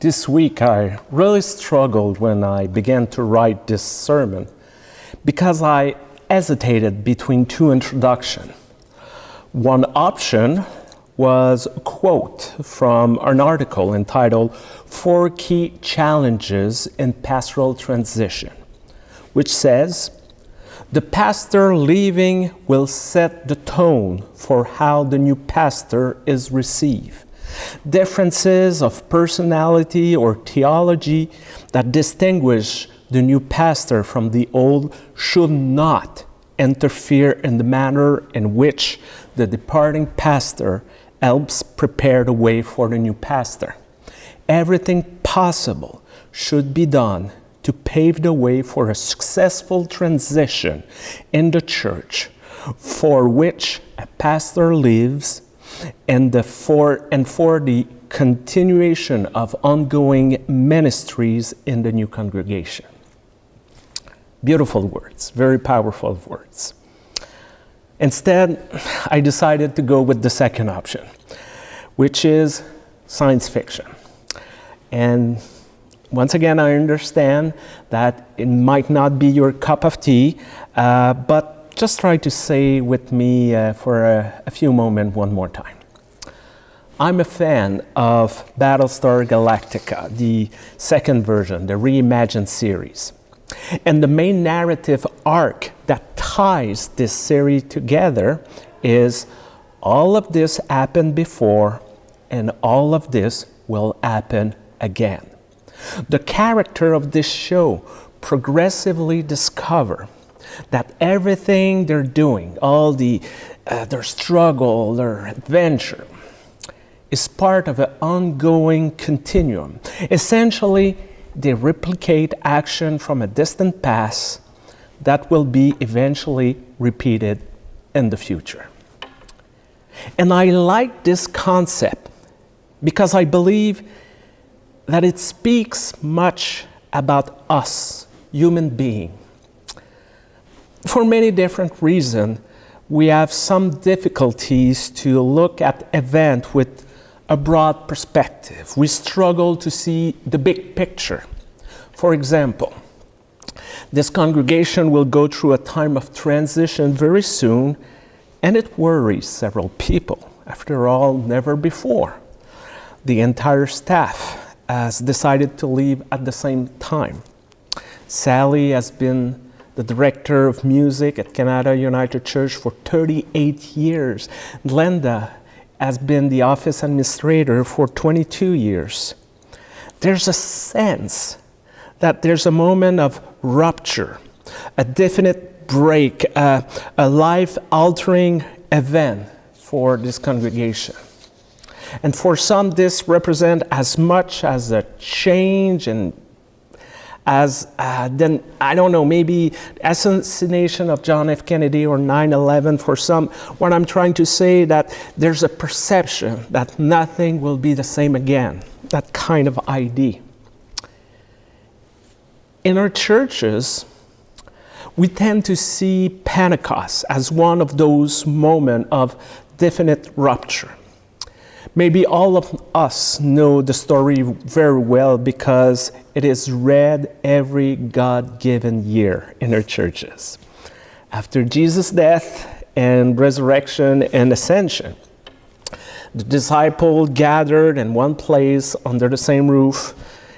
This week I really struggled when I began to write this sermon because I hesitated between two introductions. One option was a quote from an article entitled 4 Key Challenges in Pastoral Transition, which says, "The pastor leaving will set the tone for how the new pastor is received. Differences of personality or theology that distinguish the new pastor from the old should not interfere in the manner in which the departing pastor helps prepare the way for the new pastor. Everything possible should be done to pave the way for a successful transition in the church for which a pastor lives and for the continuation of ongoing ministries in the new congregation." Beautiful words, very powerful words. Instead, I decided to go with the second option, which is science fiction. And once again, I understand that it might not be your cup of tea, but just try to say with me for a few moments one more time. I'm a fan of Battlestar Galactica, the second version, the reimagined series. And the main narrative arc that ties this series together is all of this happened before and all of this will happen again. The character of this show progressively discover that everything they're doing, all their struggle, their adventure, is part of an ongoing continuum. Essentially, they replicate action from a distant past that will be eventually repeated in the future. And I like this concept because I believe that it speaks much about us, human beings. For many different reasons, we have some difficulties to look at events with a broad perspective. We struggle to see the big picture. For example, this congregation will go through a time of transition very soon, and it worries several people. After all, never before. The entire staff has decided to leave at the same time. Sally has been the director of music at Kanata United Church for 38 years. Glenda has been the office administrator for 22 years. There's a sense that there's a moment of rupture, a definite break, a life-altering event for this congregation. And for some, this represents as much as a change and as then, I don't know, maybe assassination of John F. Kennedy or 9/11 for some. What I'm trying to say that there's a perception that nothing will be the same again, that kind of idea. In our churches, we tend to see Pentecost as one of those moments of definite rupture. Maybe all of us know the story very well because it is read every God-given year in our churches. After Jesus' death and resurrection and ascension, the disciples gathered in one place under the same roof,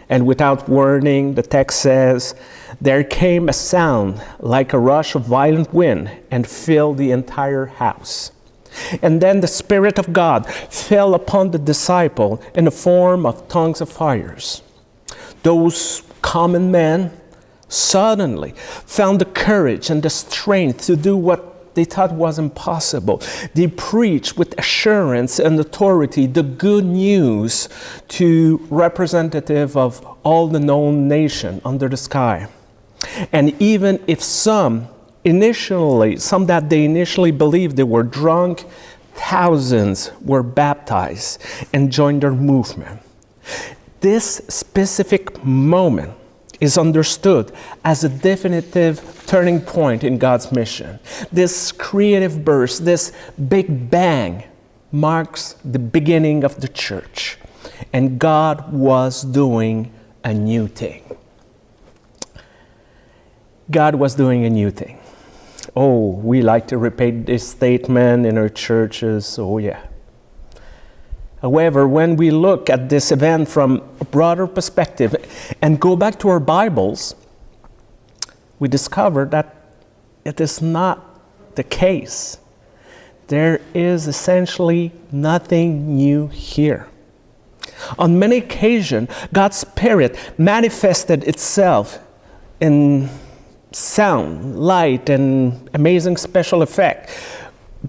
and without warning, the text says, there came a sound like a rush of violent wind and filled the entire house. And then the Spirit of God fell upon the disciple in the form of tongues of fires. Those common men suddenly found the courage and the strength to do what they thought was impossible. They preached with assurance and authority the good news to representative of all the known nation under the sky. And even if some that they initially believed they were drunk, thousands were baptized and joined their movement. This specific moment is understood as a definitive turning point in God's mission. This creative burst, this big bang, marks the beginning of the church. and God was doing a new thing. God was doing a new thing. Oh, we like to repeat this statement in our churches. Oh, yeah. However, when we look at this event from a broader perspective and go back to our Bibles, we discover that it is not the case. There is essentially nothing new here. On many occasions, God's Spirit manifested itself in sound, light, and amazing special effect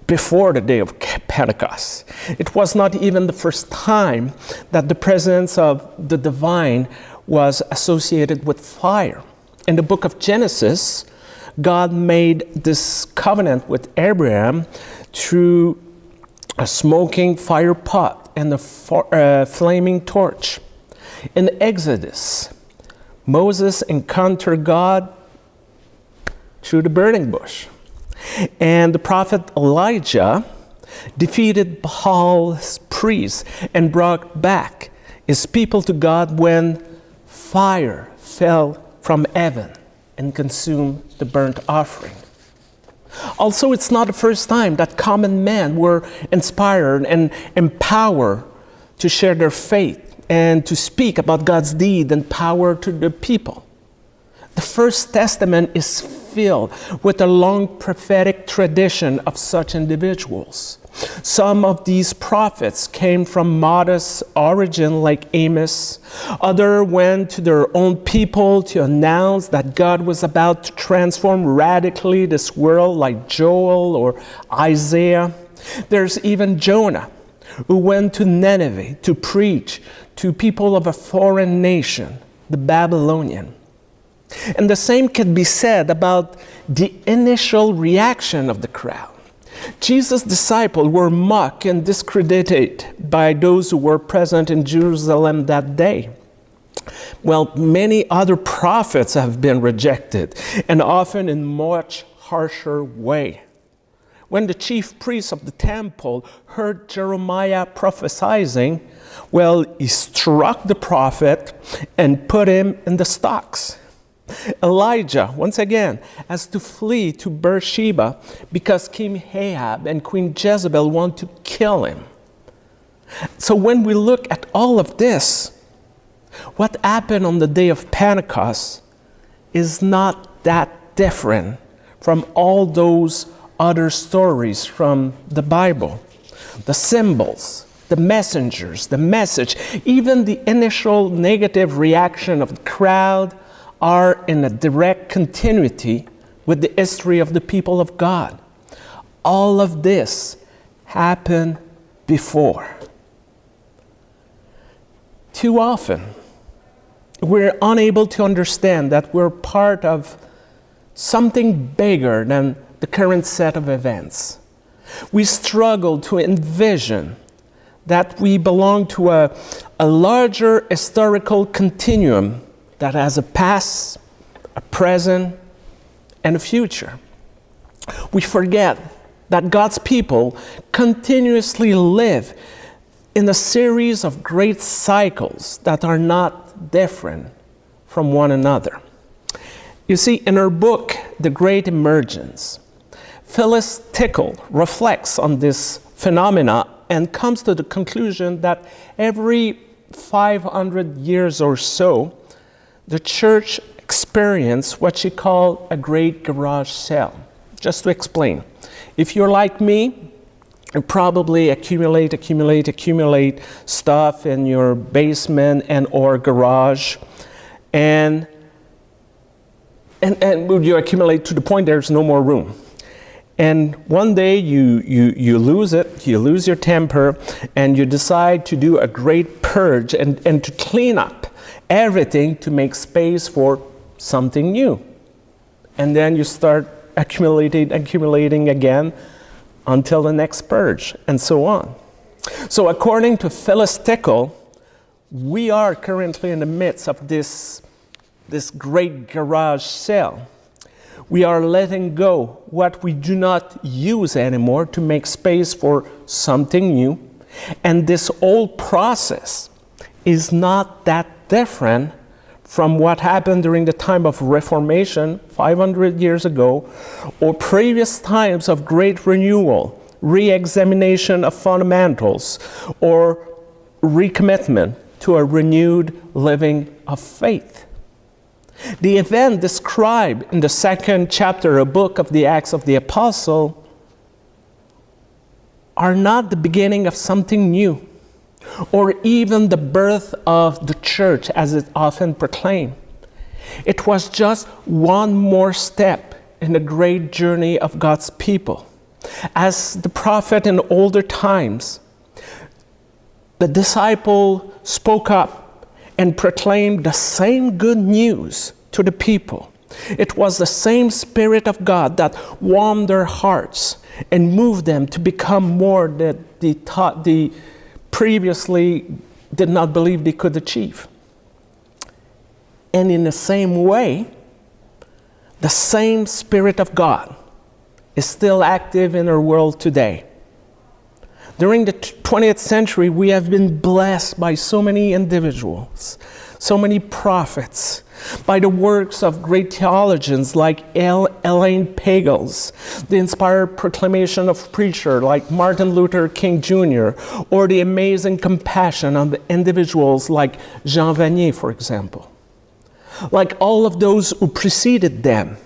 before the day of Pentecost. It was not even the first time that the presence of the divine was associated with fire. In the book of Genesis, God made this covenant with Abraham through a smoking fire pot and a flaming torch. In Exodus, Moses encountered God through the burning bush. And the prophet Elijah defeated Baal's priests and brought back his people to God when fire fell from heaven and consumed the burnt offering. Also, it's not the first time that common men were inspired and empowered to share their faith and to speak about God's deed and power to the people. The First Testament is filled with a long prophetic tradition of such individuals. Some of these prophets came from modest origin like Amos. Others went to their own people to announce that God was about to transform radically this world like Joel or Isaiah. There's even Jonah, who went to Nineveh to preach to people of a foreign nation, the Babylonian. And the same can be said about the initial reaction of the crowd. Jesus' disciples were mocked and discredited by those who were present in Jerusalem that day. Well, many other prophets have been rejected, and often in much harsher way. When the chief priest of the temple heard Jeremiah prophesying, well, he struck the prophet and put him in the stocks. Elijah, once again, has to flee to Beersheba because King Ahab and Queen Jezebel want to kill him. So when we look at all of this, what happened on the day of Pentecost is not that different from all those other stories from the Bible. The symbols, the messengers, the message, even the initial negative reaction of the crowd are in a direct continuity with the history of the people of God. All of this happened before. Too often, we're unable to understand that we're part of something bigger than the current set of events. We struggle to envision that we belong to a larger historical continuum that has a past, a present, and a future. We forget that God's people continuously live in a series of great cycles that are not different from one another. You see, in her book, The Great Emergence, Phyllis Tickle reflects on this phenomena and comes to the conclusion that every 500 years or so, the church experienced what she called a great garage sale. Just to explain, if you're like me, you probably accumulate stuff in your basement and or garage, and you accumulate to the point there's no more room. And one day you lose it, you lose your temper, and you decide to do a great purge and to clean up everything to make space for something new. And then you start accumulating again until the next purge, and so on. So according to Phyllis Tickle, we are currently in the midst of this great garage sale. We are letting go what we do not use anymore to make space for something new. And this whole process is not that different from what happened during the time of Reformation 500 years ago, or previous times of great renewal, re-examination of fundamentals, or recommitment to a renewed living of faith. The event described in the second chapter of the book of the Acts of the Apostle are not the beginning of something new, or even the birth of the church as it often proclaimed. It was just one more step in the great journey of God's people. As the prophet in older times, the disciple spoke up and proclaimed the same good news to the people. It was the same Spirit of God that warmed their hearts and moved them to become more than they previously did not believe they could achieve. And in the same way, the same Spirit of God is still active in our world today. During the 20th century, we have been blessed by so many individuals, so many prophets, by the works of great theologians like Elaine Pagels, the inspired proclamation of preachers like Martin Luther King Jr., or the amazing compassion of individuals like Jean Vanier, for example. Like all of those who preceded them,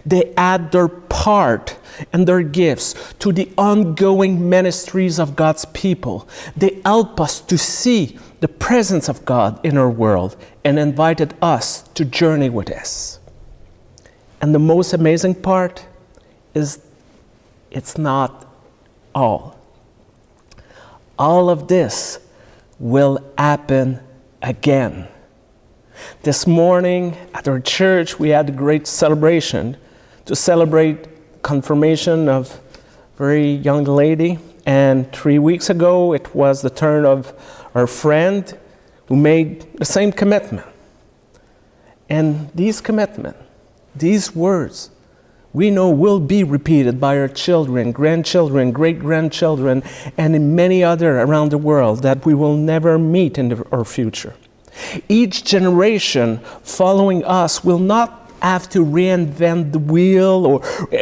they add their part and their gifts to the ongoing ministries of God's people. They help us to see the presence of God in our world and invited us to journey with us. And the most amazing part is it's not all. All of this will happen again. This morning at our church, we had a great celebration to celebrate confirmation of a very young lady. And 3 weeks ago, it was the turn of our friend who made the same commitment. And these commitments, these words, we know will be repeated by our children, grandchildren, great-grandchildren, and in many other around the world that we will never meet in our future. Each generation following us will not have to reinvent the wheel or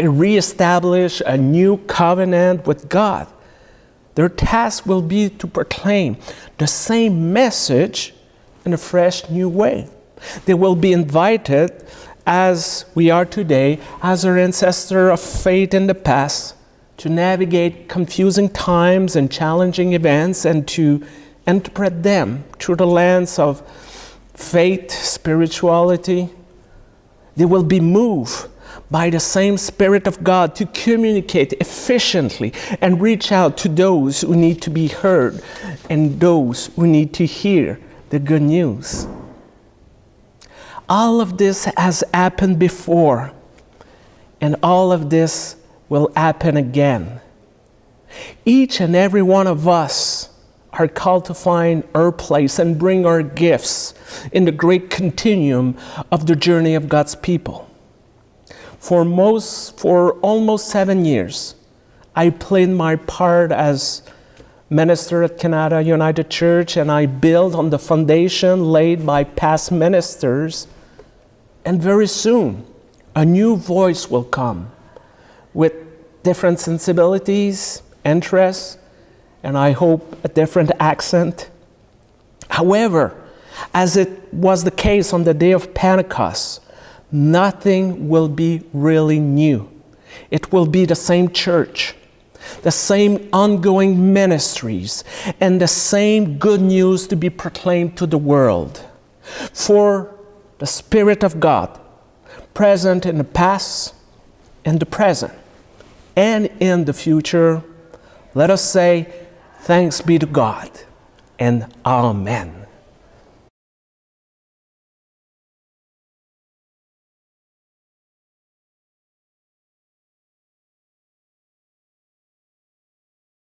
reestablish a new covenant with God. Their task will be to proclaim the same message in a fresh new way. They will be invited, as we are today, as our ancestor of faith in the past, to navigate confusing times and challenging events and to interpret them through the lens of faith, spirituality. They will be moved by the same Spirit of God to communicate efficiently and reach out to those who need to be heard and those who need to hear the good news. All of this has happened before, and all of this will happen again. Each and every one of us are called to find our place and bring our gifts in the great continuum of the journey of God's people. For almost 7 years, I played my part as minister at Kanata United Church, and I built on the foundation laid by past ministers. And very soon, a new voice will come with different sensibilities, interests, and I hope a different accent. However, as it was the case on the day of Pentecost, nothing will be really new. It will be the same church, the same ongoing ministries, and the same good news to be proclaimed to the world. For the Spirit of God, present in the past, in the present, and in the future, let us say, thanks be to God, and Amen.